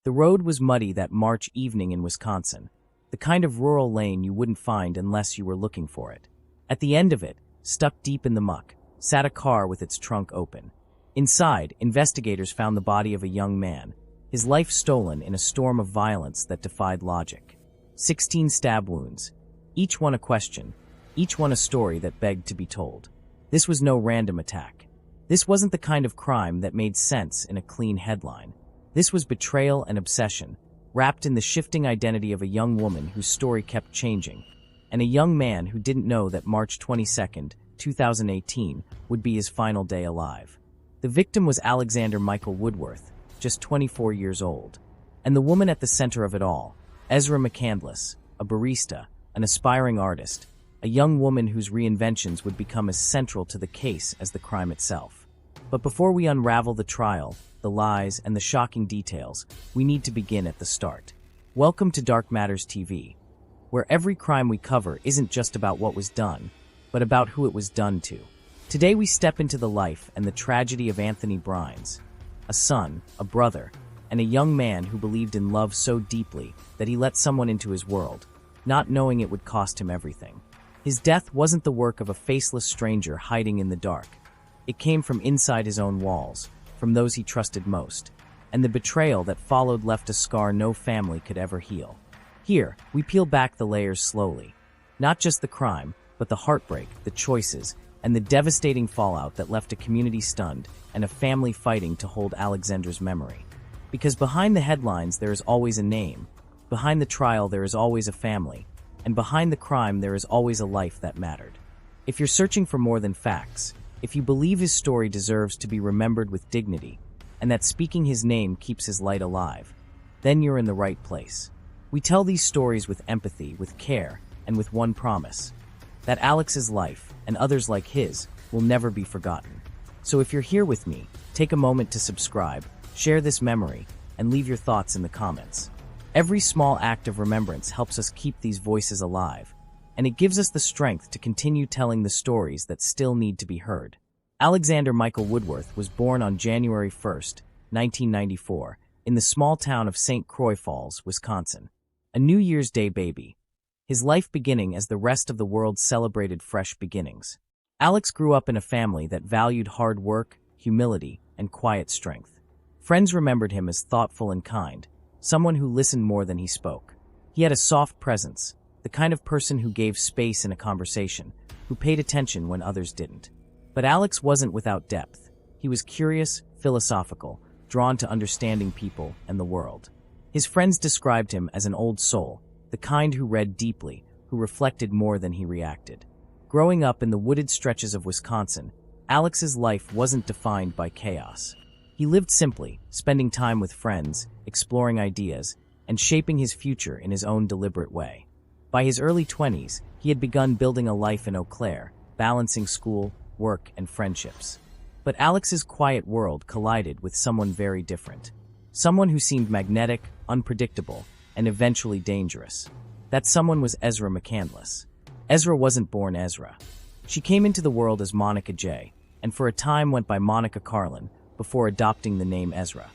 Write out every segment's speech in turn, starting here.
The road was muddy that March evening in Wisconsin, the kind of rural lane you wouldn't find unless you were looking for it. At the end of it, stuck deep in the muck, sat a car with its trunk open. Inside, investigators found the body of a young man, his life stolen in a storm of violence that defied logic. 16 stab wounds, each one a question, each one a story that begged to be told. This was no random attack. This wasn't the kind of crime that made sense in a clean headline. This was betrayal and obsession, wrapped in the shifting identity of a young woman whose story kept changing, and a young man who didn't know that March 22, 2018, would be his final day alive. The victim was Alexander Michael Woodworth, just 24 years old. And the woman at the center of it all, Ezra McCandless, a barista, an aspiring artist, a young woman whose reinventions would become as central to the case as the crime itself. But before we unravel the trial, the lies, and the shocking details, we need to begin at the start. Welcome to Dark Matters TV, where every crime we cover isn't just about what was done, but about who it was done to. Today we step into the life and the tragedy of Anthony Brines, a son, a brother, and a young man who believed in love so deeply that he let someone into his world, not knowing it would cost him everything. His death wasn't the work of a faceless stranger hiding in the dark. It came from inside his own walls, from those he trusted most, and the betrayal that followed left a scar no family could ever heal. Here, we peel back the layers slowly. Not just the crime, but the heartbreak, the choices, and the devastating fallout that left a community stunned and a family fighting to hold Alexander's memory. Because behind the headlines there is always a name, behind the trial there is always a family, and behind the crime there is always a life that mattered. If you're searching for more than facts, if you believe his story deserves to be remembered with dignity, and that speaking his name keeps his light alive, then you're in the right place. We tell these stories with empathy, with care, and with one promise: that Alex's life, and others like his, will never be forgotten. So if you're here with me, take a moment to subscribe, share this memory, and leave your thoughts in the comments. Every small act of remembrance helps us keep these voices alive, and it gives us the strength to continue telling the stories that still need to be heard. Alexander Michael Woodworth was born on January 1, 1994, in the small town of St. Croix Falls, Wisconsin. A New Year's Day baby, his life beginning as the rest of the world celebrated fresh beginnings. Alex grew up in a family that valued hard work, humility, and quiet strength. Friends remembered him as thoughtful and kind, someone who listened more than he spoke. He had a soft presence, the kind of person who gave space in a conversation, who paid attention when others didn't. But Alex wasn't without depth. He was curious, philosophical, drawn to understanding people and the world. His friends described him as an old soul, the kind who read deeply, who reflected more than he reacted. Growing up in the wooded stretches of Wisconsin, Alex's life wasn't defined by chaos. He lived simply, spending time with friends, exploring ideas, and shaping his future in his own deliberate way. By his early 20s, he had begun building a life in Eau Claire, balancing school, work, and friendships. But Alex's quiet world collided with someone very different. Someone who seemed magnetic, unpredictable, and eventually dangerous. That someone was Ezra McCandless. Ezra wasn't born Ezra. She came into the world as Monica J., and for a time went by Monica Carlin before adopting the name Ezra.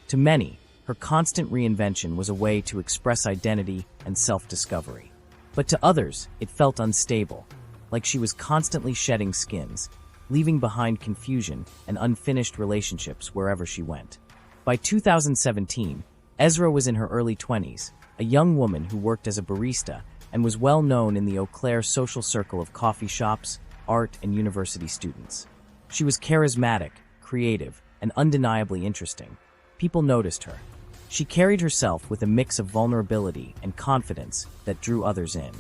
To many, her constant reinvention was a way to express identity and self-discovery. But to others, it felt unstable, like she was constantly shedding skins, leaving behind confusion and unfinished relationships wherever she went. By 2017, Ezra was in her early 20s, a young woman who worked as a barista and was well known in the Eau Claire social circle of coffee shops, art, and university students. She was charismatic, creative, and undeniably interesting. People noticed her. She carried herself with a mix of vulnerability and confidence that drew others in.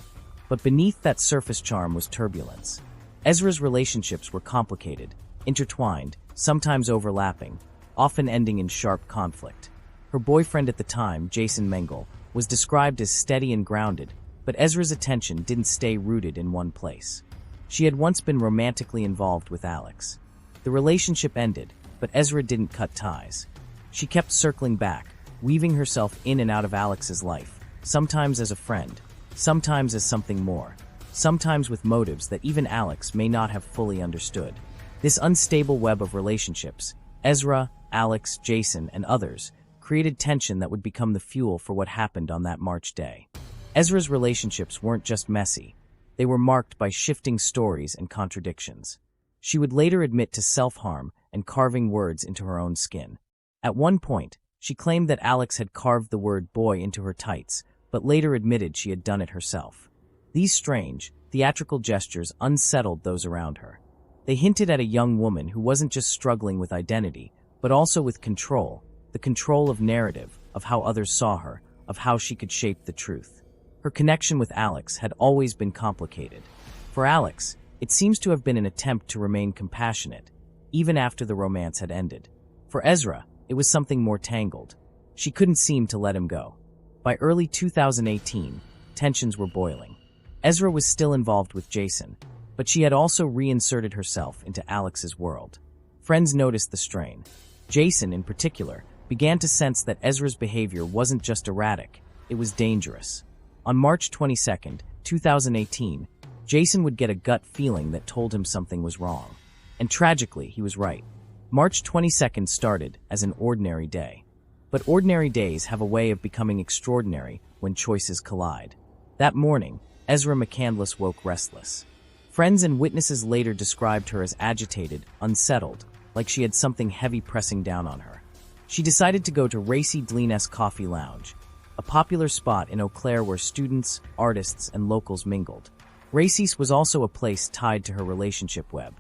But beneath that surface charm was turbulence. Ezra's relationships were complicated, intertwined, sometimes overlapping, often ending in sharp conflict. Her boyfriend at the time, Jason Mengel, was described as steady and grounded, but Ezra's attention didn't stay rooted in one place. She had once been romantically involved with Alex. The relationship ended, but Ezra didn't cut ties. She kept circling back, weaving herself in and out of Alex's life, sometimes as a friend, sometimes as something more, sometimes with motives that even Alex may not have fully understood. This unstable web of relationships, Ezra, Alex, Jason, and others, created tension that would become the fuel for what happened on that March day. Ezra's relationships weren't just messy. They were marked by shifting stories and contradictions. She would later admit to self-harm and carving words into her own skin. At one point, she claimed that Alex had carved the word boy into her tights, but later admitted she had done it herself. These strange, theatrical gestures unsettled those around her. They hinted at a young woman who wasn't just struggling with identity, but also with control, the control of narrative, of how others saw her, of how she could shape the truth. Her connection with Alex had always been complicated. For Alex, it seems to have been an attempt to remain compassionate, even after the romance had ended. For Ezra, it was something more tangled. She couldn't seem to let him go. By early 2018, tensions were boiling. Ezra was still involved with Jason, but she had also reinserted herself into Alex's world. Friends noticed the strain. Jason, in particular, began to sense that Ezra's behavior wasn't just erratic, it was dangerous. On March 22, 2018, Jason would get a gut feeling that told him something was wrong. And tragically, he was right. March 22nd started as an ordinary day. But ordinary days have a way of becoming extraordinary when choices collide. That morning, Ezra McCandless woke restless. Friends and witnesses later described her as agitated, unsettled, like she had something heavy pressing down on her. She decided to go to Racy Dlean's Coffee Lounge, a popular spot in Eau Claire where students, artists, and locals mingled. Racy's was also a place tied to her relationship web.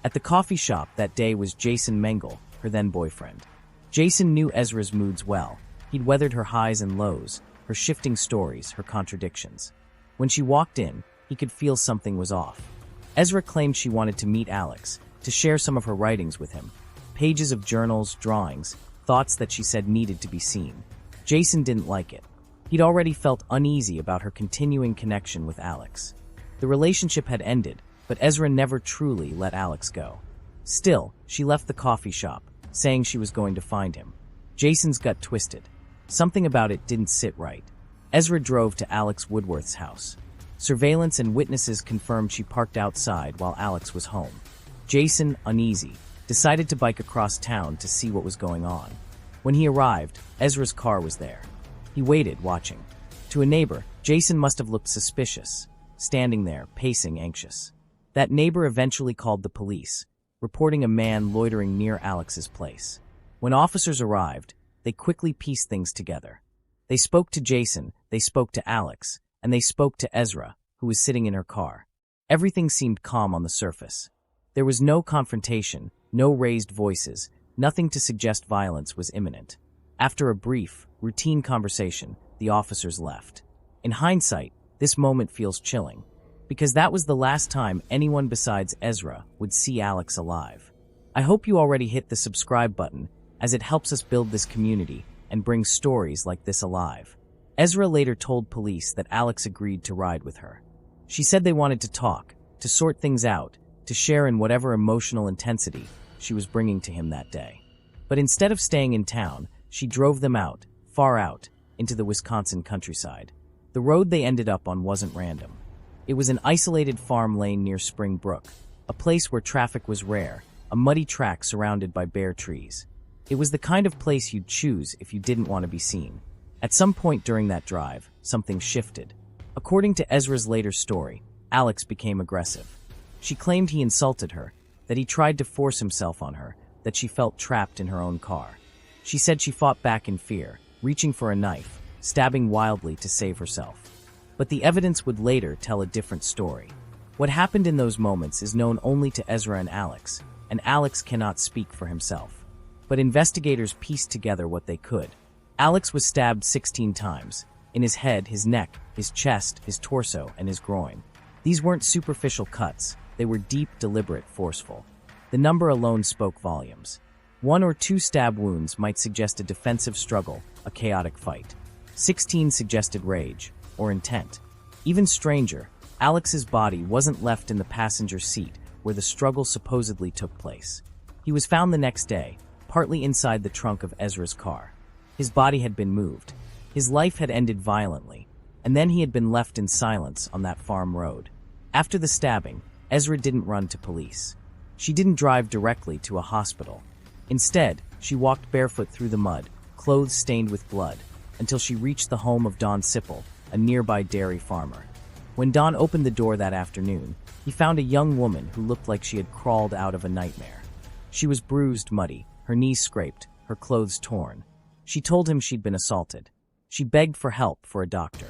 At the coffee shop that day was Jason Mengel, her then-boyfriend. Jason knew Ezra's moods well. He'd weathered her highs and lows, her shifting stories, her contradictions. When she walked in, he could feel something was off. Ezra claimed she wanted to meet Alex, to share some of her writings with him. Pages of journals, drawings, thoughts that she said needed to be seen. Jason didn't like it. He'd already felt uneasy about her continuing connection with Alex. The relationship had ended, but Ezra never truly let Alex go. Still, she left the coffee shop, saying she was going to find him. Jason's gut twisted. Something about it didn't sit right. Ezra drove to Alex Woodworth's house. Surveillance and witnesses confirmed she parked outside while Alex was home. Jason, uneasy, decided to bike across town to see what was going on. When he arrived, Ezra's car was there. He waited, watching. To a neighbor, Jason must have looked suspicious, standing there, pacing, anxious. That neighbor eventually called the police, reporting a man loitering near Alex's place. When officers arrived, they quickly pieced things together. They spoke to Jason, they spoke to Alex, and they spoke to Ezra, who was sitting in her car. Everything seemed calm on the surface. There was no confrontation, no raised voices, nothing to suggest violence was imminent. After a brief, routine conversation, the officers left. In hindsight, this moment feels chilling, because that was the last time anyone besides Ezra would see Alex alive. I hope you already hit the subscribe button, as it helps us build this community and bring stories like this alive. Ezra later told police that Alex agreed to ride with her. She said they wanted to talk, to sort things out, to share in whatever emotional intensity she was bringing to him that day. But instead of staying in town, she drove them out, far out, into the Wisconsin countryside. The road they ended up on wasn't random. It was an isolated farm lane near Spring Brook, a place where traffic was rare, a muddy track surrounded by bare trees. It was the kind of place you'd choose if you didn't want to be seen. At some point during that drive, something shifted. According to Ezra's later story, Alex became aggressive. She claimed he insulted her, that he tried to force himself on her, that she felt trapped in her own car. She said she fought back in fear, reaching for a knife, stabbing wildly to save herself. But the evidence would later tell a different story. What happened in those moments is known only to Ezra and Alex cannot speak for himself. But investigators pieced together what they could. Alex was stabbed 16 times, in his head, his neck, his chest, his torso, and his groin. These weren't superficial cuts, they were deep, deliberate, forceful. The number alone spoke volumes. 1 or 2 stab wounds might suggest a defensive struggle, a chaotic fight. 16 suggested rage, or intent. Even stranger, Alex's body wasn't left in the passenger seat where the struggle supposedly took place. He was found the next day, partly inside the trunk of Ezra's car. His body had been moved. His life had ended violently, and then he had been left in silence on that farm road. After the stabbing, Ezra didn't run to police. She didn't drive directly to a hospital. Instead, she walked barefoot through the mud, clothes stained with blood, until she reached the home of Don Sipple, a nearby dairy farmer. When Don opened the door that afternoon, he found a young woman who looked like she had crawled out of a nightmare. She was bruised, muddy, her knees scraped, her clothes torn. She told him she'd been assaulted. She begged for help for a doctor.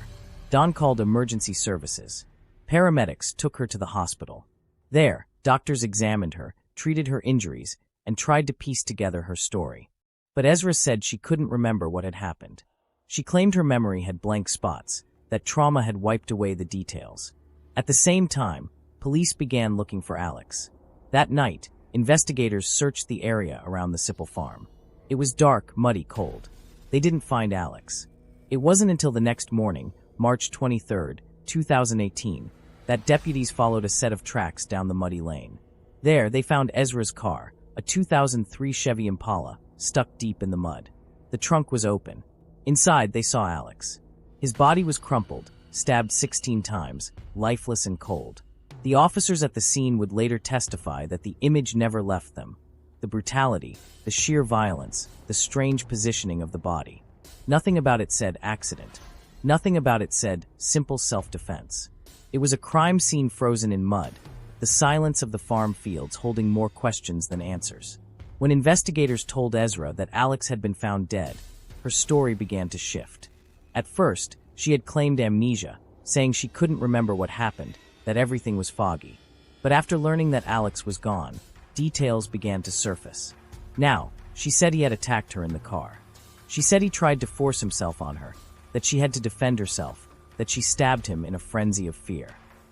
Don called emergency services. Paramedics took her to the hospital. There, doctors examined her, treated her injuries, and tried to piece together her story. But Ezra said she couldn't remember what had happened. She claimed her memory had blank spots, that trauma had wiped away the details. At the same time, police began looking for Alex. That night, investigators searched the area around the Sipple farm. It was dark, muddy, cold. They didn't find Alex. It wasn't until the next morning, March 23, 2018, that deputies followed a set of tracks down the muddy lane. There, they found Ezra's car, a 2003 Chevy Impala, stuck deep in the mud. The trunk was open. Inside, they saw Alex. His body was crumpled, stabbed 16 times, lifeless and cold. The officers at the scene would later testify that the image never left them. The brutality, the sheer violence, the strange positioning of the body. Nothing about it said accident. Nothing about it said simple self-defense. It was a crime scene frozen in mud, the silence of the farm fields holding more questions than answers. When investigators told Ezra that Alex had been found dead, her story began to shift. At first, she had claimed amnesia, saying she couldn't remember what happened, that everything was foggy. But after learning that Alex was gone, details began to surface. Now, she said he had attacked her in the car. She said he tried to force himself on her, that she had to defend herself, that she stabbed him in a frenzy of fear.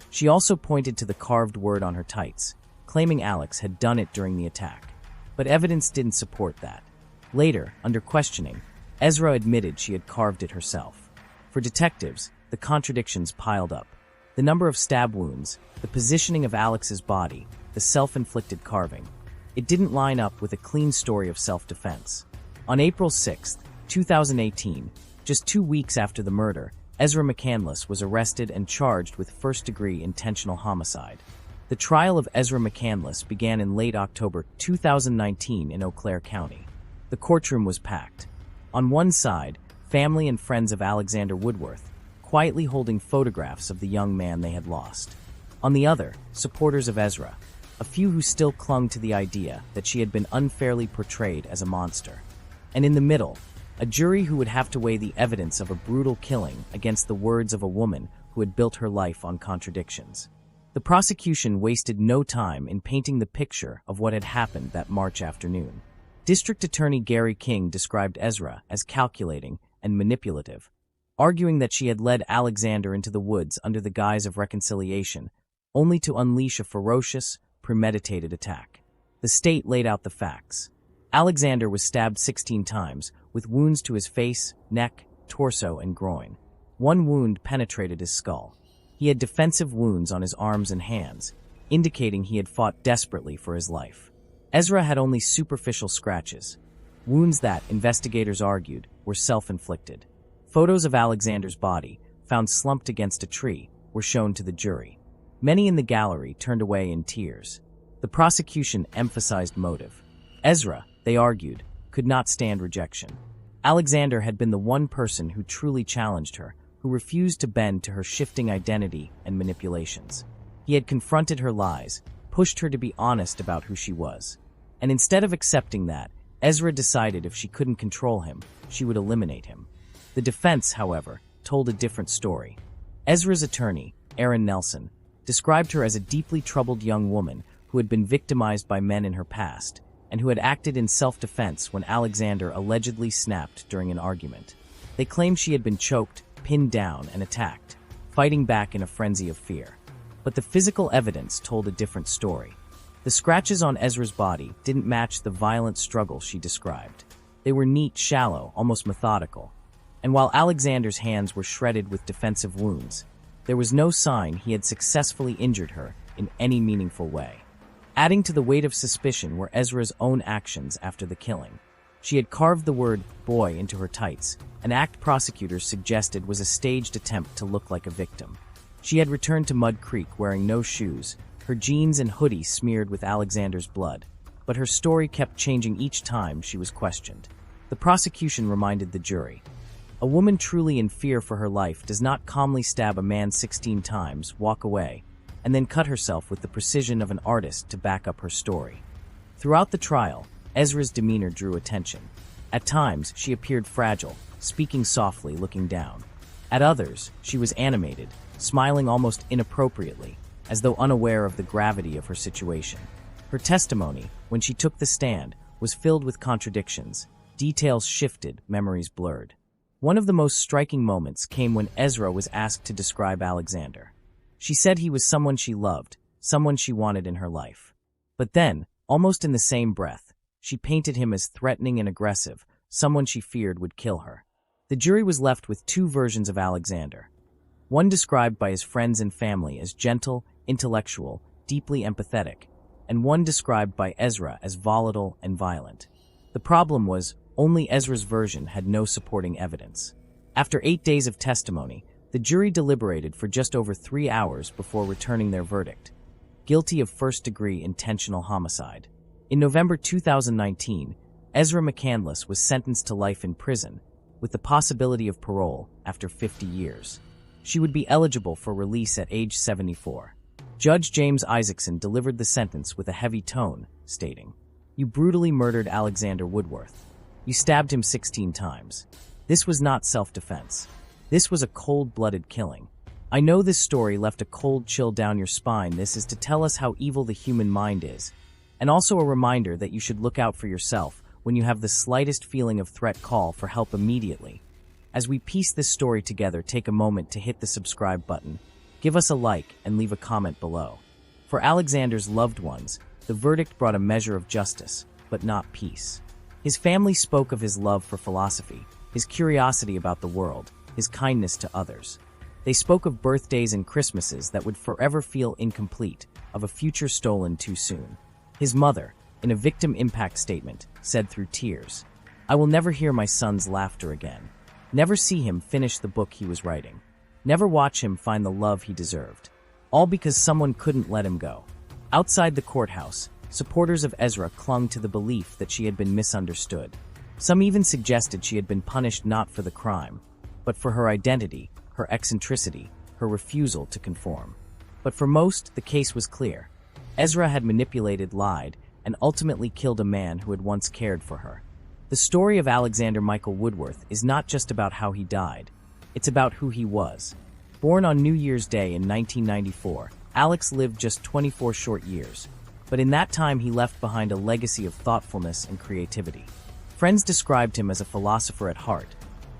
She also pointed to the carved word on her tights, claiming Alex had done it during the attack. But evidence didn't support that. Later, under questioning, Ezra admitted she had carved it herself. For detectives, the contradictions piled up. The number of stab wounds, the positioning of Alex's body, the self-inflicted carving. It didn't line up with a clean story of self-defense. On April 6, 2018, just 2 weeks after the murder, Ezra McCandless was arrested and charged with first-degree intentional homicide. The trial of Ezra McCandless began in late October 2019 in Eau Claire County. The courtroom was packed. On one side, family and friends of Alexander Woodworth, quietly holding photographs of the young man they had lost. On the other, supporters of Ezra, a few who still clung to the idea that she had been unfairly portrayed as a monster. And in the middle, a jury who would have to weigh the evidence of a brutal killing against the words of a woman who had built her life on contradictions. The prosecution wasted no time in painting the picture of what had happened that March afternoon. District Attorney Gary King described Ezra as calculating and manipulative, arguing that she had led Alexander into the woods under the guise of reconciliation, only to unleash a ferocious, premeditated attack. The state laid out the facts. Alexander was stabbed 16 times, with wounds to his face, neck, torso, and groin. One wound penetrated his skull. He had defensive wounds on his arms and hands, indicating he had fought desperately for his life. Ezra had only superficial scratches, wounds that, investigators argued, were self-inflicted. Photos of Alexander's body, found slumped against a tree, were shown to the jury. Many in the gallery turned away in tears. The prosecution emphasized motive. Ezra, they argued, could not stand rejection. Alexander had been the one person who truly challenged her, who refused to bend to her shifting identity and manipulations. He had confronted her lies, pushed her to be honest about who she was. And instead of accepting that, Ezra decided if she couldn't control him, she would eliminate him. The defense, however, told a different story. Ezra's attorney, Aaron Nelson, described her as a deeply troubled young woman who had been victimized by men in her past, and who had acted in self-defense when Alexander allegedly snapped during an argument. They claimed she had been choked, pinned down, and attacked, fighting back in a frenzy of fear. But the physical evidence told a different story. The scratches on Ezra's body didn't match the violent struggle she described. They were neat, shallow, almost methodical. And while Alexander's hands were shredded with defensive wounds, there was no sign he had successfully injured her in any meaningful way. Adding to the weight of suspicion were Ezra's own actions after the killing. She had carved the word boy into her tights, an act prosecutors suggested was a staged attempt to look like a victim. She had returned to Mud Creek wearing no shoes, her jeans and hoodie smeared with Alexander's blood, but her story kept changing each time she was questioned. The prosecution reminded the jury, "A woman truly in fear for her life does not calmly stab a man 16 times, walk away, and then cut herself with the precision of an artist to back up her story." Throughout the trial, Ezra's demeanor drew attention. At times, she appeared fragile, speaking softly, looking down. At others, she was animated, smiling almost inappropriately, as though unaware of the gravity of her situation. Her testimony, when she took the stand, was filled with contradictions. Details shifted, memories blurred. One of the most striking moments came when Ezra was asked to describe Alexander. She said he was someone she loved, someone she wanted in her life. But then, almost in the same breath, she painted him as threatening and aggressive, someone she feared would kill her. The jury was left with two versions of Alexander. One described by his friends and family as gentle, intellectual, deeply empathetic, and one described by Ezra as volatile and violent. The problem was, only Ezra's version had no supporting evidence. After 8 days of testimony, the jury deliberated for just over 3 hours before returning their verdict: guilty of first-degree intentional homicide. In November 2019, Ezra McCandless was sentenced to life in prison, with the possibility of parole after 50 years. She would be eligible for release at age 74. Judge James Isaacson delivered the sentence with a heavy tone, stating, "You brutally murdered Alexander Woodworth. You stabbed him 16 times. This was not self-defense. This was a cold-blooded killing. I know this story left a cold chill down your spine. This is to tell us how evil the human mind is, and also a reminder that you should look out for yourself. When you have the slightest feeling of threat, call for help immediately." As we piece this story together, take a moment to hit the subscribe button, give us a like, and leave a comment below. For Alexander's loved ones, the verdict brought a measure of justice, but not peace. His family spoke of his love for philosophy, his curiosity about the world, his kindness to others. They spoke of birthdays and Christmases that would forever feel incomplete, of a future stolen too soon. His mother, in a victim impact statement, said through tears, "I will never hear my son's laughter again. Never see him finish the book he was writing. Never watch him find the love he deserved. All because someone couldn't let him go." Outside the courthouse, supporters of Ezra clung to the belief that she had been misunderstood. Some even suggested she had been punished not for the crime, but for her identity, her eccentricity, her refusal to conform. But for most, the case was clear. Ezra had manipulated, lied, and ultimately killed a man who had once cared for her. The story of Alexander Michael Woodworth is not just about how he died. It's about who he was. Born on New Year's Day in 1994, Alex lived just 24 short years. But in that time, he left behind a legacy of thoughtfulness and creativity. Friends described him as a philosopher at heart,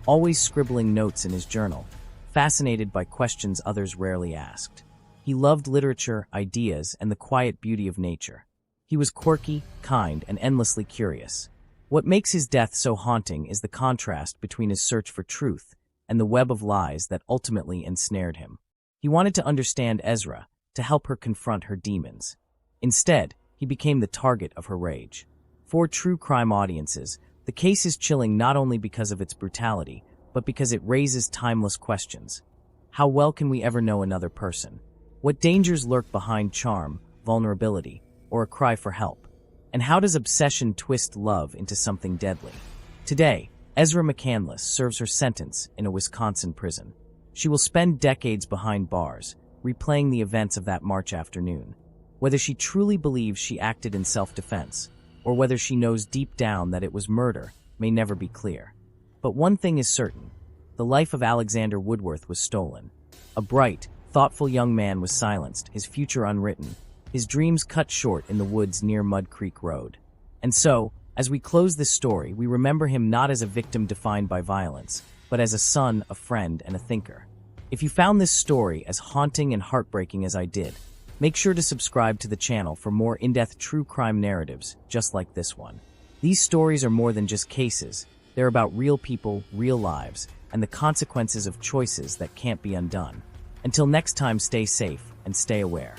always scribbling notes in his journal, fascinated by questions others rarely asked. He loved literature, ideas, and the quiet beauty of nature. He was quirky, kind, and endlessly curious. What makes his death so haunting is the contrast between his search for truth and the web of lies that ultimately ensnared him. He wanted to understand Ezra, to help her confront her demons. Instead, he became the target of her rage. For true crime audiences, the case is chilling not only because of its brutality, but because it raises timeless questions. How well can we ever know another person? What dangers lurk behind charm, vulnerability, or a cry for help? And how does obsession twist love into something deadly? Today, Ezra McCandless serves her sentence in a Wisconsin prison. She will spend decades behind bars, replaying the events of that March afternoon. Whether she truly believes she acted in self-defense, or whether she knows deep down that it was murder, may never be clear. But one thing is certain: the life of Alexander Woodworth was stolen. A bright, thoughtful young man was silenced, his future unwritten, his dreams cut short in the woods near Mud Creek Road. And so, as we close this story, we remember him not as a victim defined by violence, but as a son, a friend, and a thinker. If you found this story as haunting and heartbreaking as I did, make sure to subscribe to the channel for more in-depth true crime narratives just like this one. These stories are more than just cases. They're about real people, real lives, and the consequences of choices that can't be undone. Until next time, stay safe and stay aware.